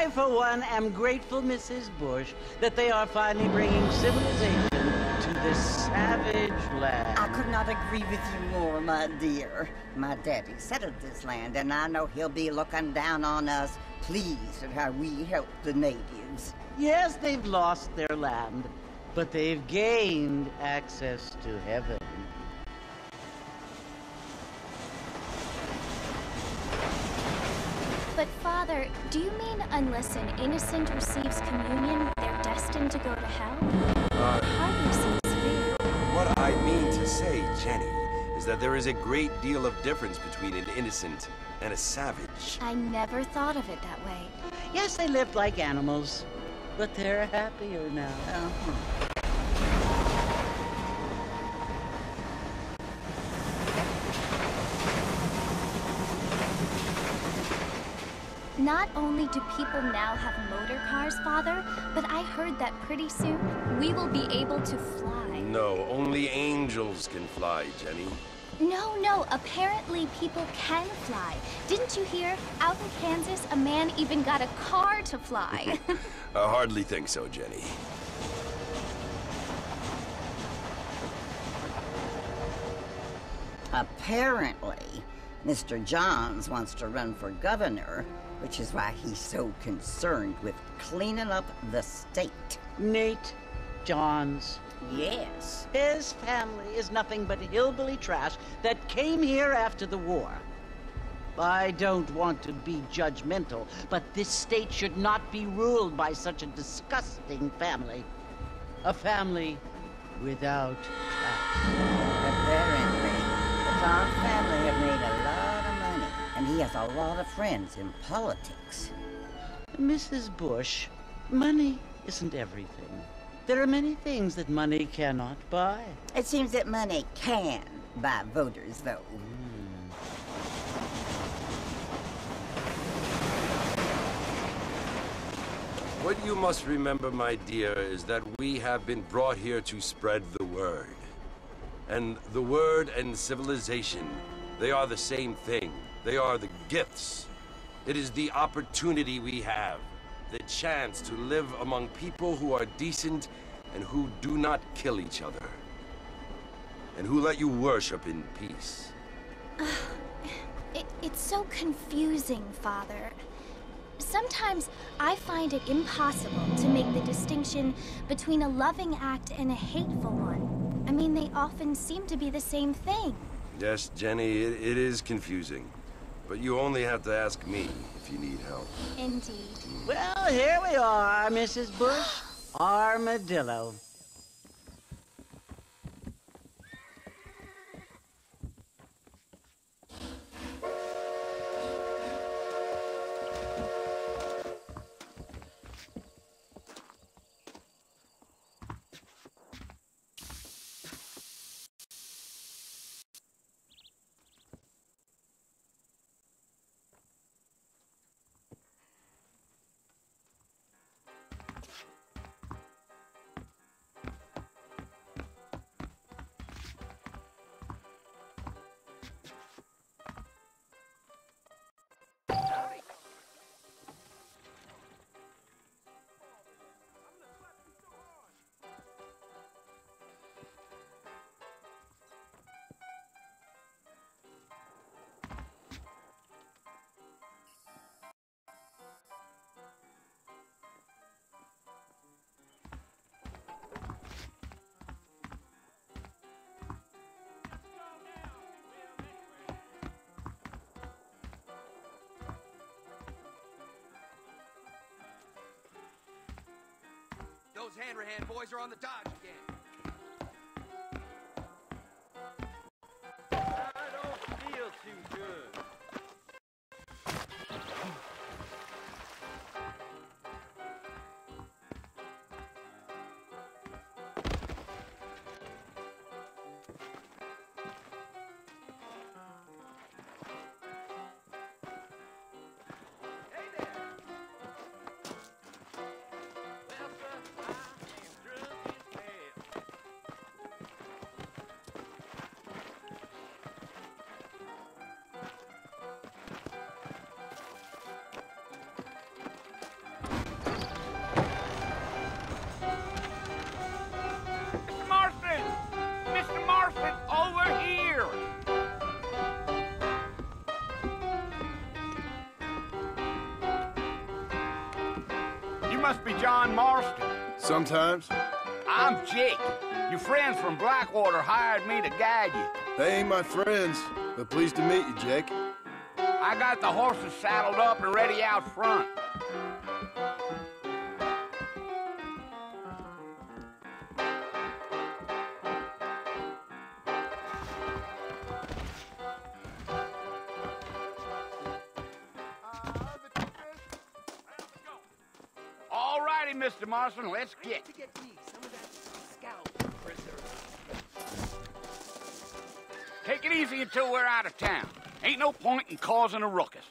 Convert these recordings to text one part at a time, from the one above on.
I, for one, am grateful, Mrs. Bush, that they are finally bringing civilization to this savage land. I could not agree with you more, my dear. My daddy settled this land, and I know he'll be looking down on us, pleased at how we help the natives. Yes, they've lost their land, but they've gained access to heaven. But Father, do you mean unless an innocent receives communion, they're destined to go to hell? That hardly seems fair. What I mean to say, Jenny, is that there is a great deal of difference between an innocent and a savage. I never thought of it that way. Yes, they lived like animals, but they're happier now. Not only do people now have motor cars, Father, but I heard that pretty soon we will be able to fly. No, only angels can fly, Jenny. No, apparently people can fly. Didn't you hear? Out in Kansas, a man even got a car to fly. I hardly think so, Jenny. Apparently, Mr. Johns wants to run for governor, which is why he's so concerned with cleaning up the state. Nate Johns. Yes. His family is nothing but hillbilly trash that came here after the war. I don't want to be judgmental, but this state should not be ruled by such a disgusting family. A family without class. Apparently, the Johns family have made a lot of money, and he has a lot of friends in politics. Mrs. Bush, money isn't everything. There are many things that money cannot buy. It seems that money can buy voters, though. What you must remember, my dear, is that we have been brought here to spread the word. And the word and civilization, they are the same thing. They are the gifts. It is the opportunity we have, the chance to live among people who are decent and who do not kill each other. And who let you worship in peace. It's so confusing, Father. Sometimes I find it impossible to make the distinction between a loving act and a hateful one. I mean, they often seem to be the same thing. Yes, Jenny, it is confusing. But you only have to ask me if you need help. Indeed. Well, here we are, Mrs. Bush. Armadillo. Those Hanrahan boys are on the dodge again. I don't feel too good. Well, sir, I am drunk as hell. must be John Marston. Sometimes. I'm Jake. Your friends from Blackwater hired me to guide you. They ain't my friends, but pleased to meet you, Jake. I got the horses saddled up and ready out front. All righty, Mr. Marston, let's get. Take it easy until we're out of town. Ain't no point in causing a ruckus.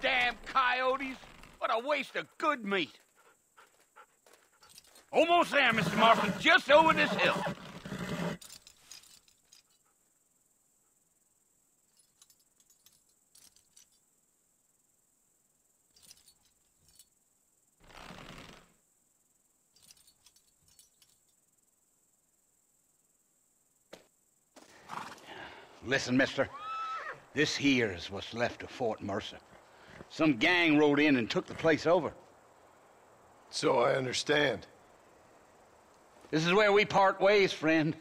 Damn coyotes! What a waste of good meat. Almost there, Mr. Marston, just over this hill. Listen, mister. This here is what's left of Fort Mercer. Some gang rode in and took the place over. So I understand. This is where we part ways, friend.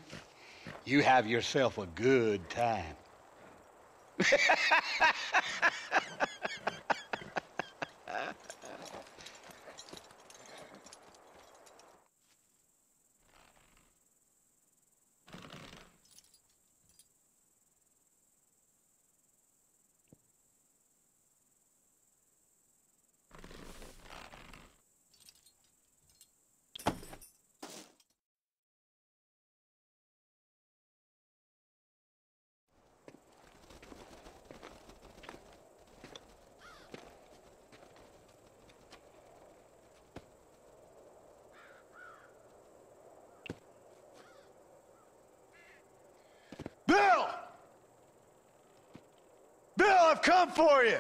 You have yourself a good time. Bill! Bill, I've come for you!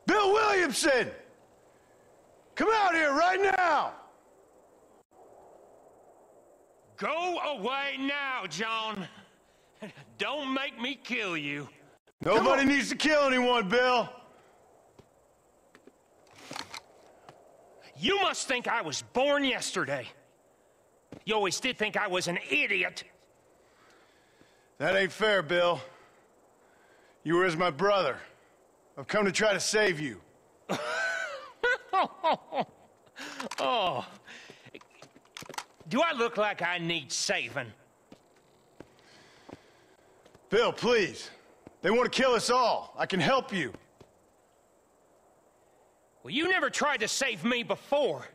Bill Williamson! Come out here right now! Go away now, John. Don't make me kill you. Nobody needs to kill anyone, Bill. You must think I was born yesterday. You always did think I was an idiot. That ain't fair, Bill. You were as my brother. I've come to try to save you. Oh. Do I look like I need saving? Bill, please. They want to kill us all. I can help you. Well, you never tried to save me before.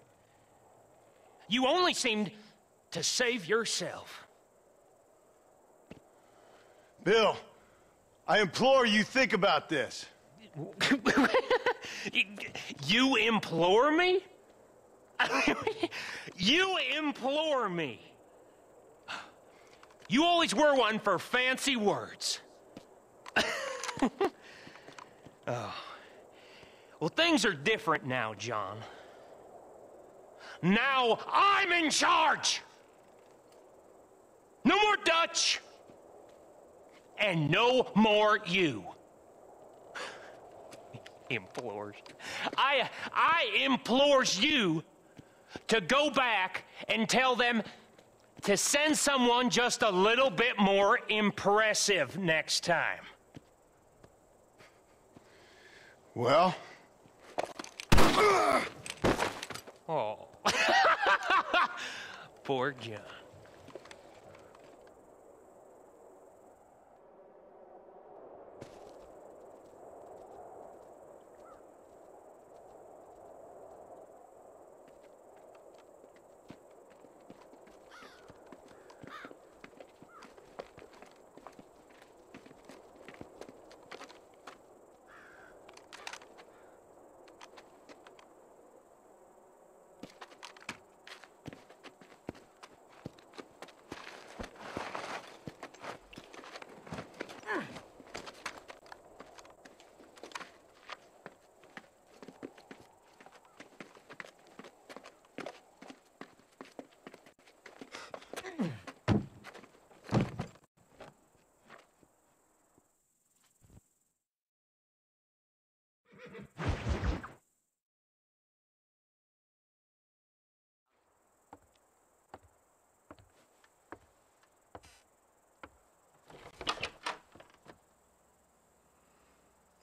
You only seemed to save yourself. Bill, I implore you think about this. You implore me? You implore me. You always were one for fancy words. Oh. Well, things are different now, John. Now I'm in charge. No more Dutch. And no more you. Implores. I implores you to go back and tell them to send someone just a little bit more impressive next time. Well? Oh. Poor John.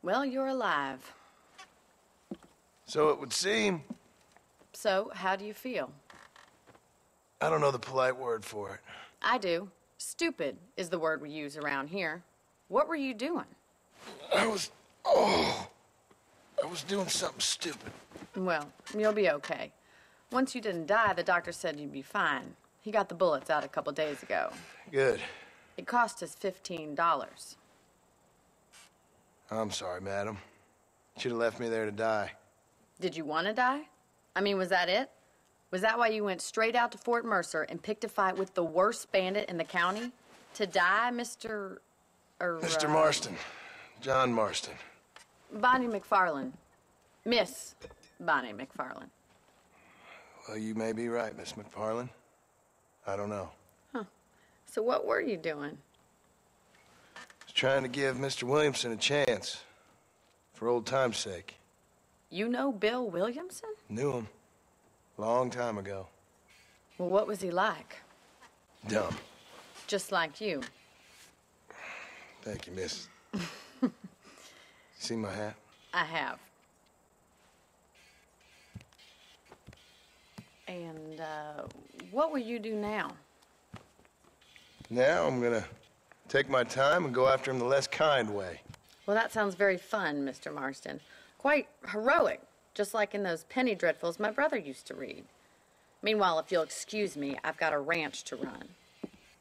Well, you're alive. So it would seem. So, how do you feel? I don't know the polite word for it. I do. Stupid is the word we use around here. What were you doing? I was doing something stupid. Well, you'll be okay. Once you didn't die, the doctor said you'd be fine. He got the bullets out a couple days ago. Good. It cost us $15. I'm sorry, madam. Should have left me there to die. Did you want to die? I mean, was that it? Was that why you went straight out to Fort Mercer and picked a fight with the worst bandit in the county? To die, Mr. Mr. Marston. John Marston. Bonnie McFarlane. Miss Bonnie McFarlane. Well, you may be right, Miss McFarlane. I don't know. So what were you doing? Was trying to give Mr. Williamson a chance. For old time's sake. You know Bill Williamson? Knew him. Long time ago. Well, what was he like? Dumb. Just like you. Thank you, miss. See my hat? I have. And, what will you do now? Now I'm gonna take my time and go after him the less kind way. Well, that sounds very fun, Mr. Marston. Quite heroic, just like in those penny dreadfuls my brother used to read. Meanwhile, if you'll excuse me, I've got a ranch to run.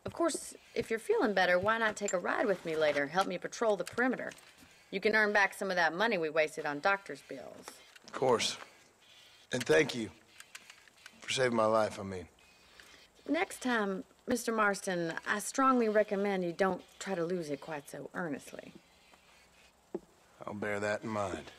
Of course, if you're feeling better, why not take a ride with me later? Help me patrol the perimeter. You can earn back some of that money we wasted on doctor's bills. Of course. And thank you for saving my life, I mean. Next time, Mr. Marston, I strongly recommend you don't try to lose it quite so earnestly. I'll bear that in mind.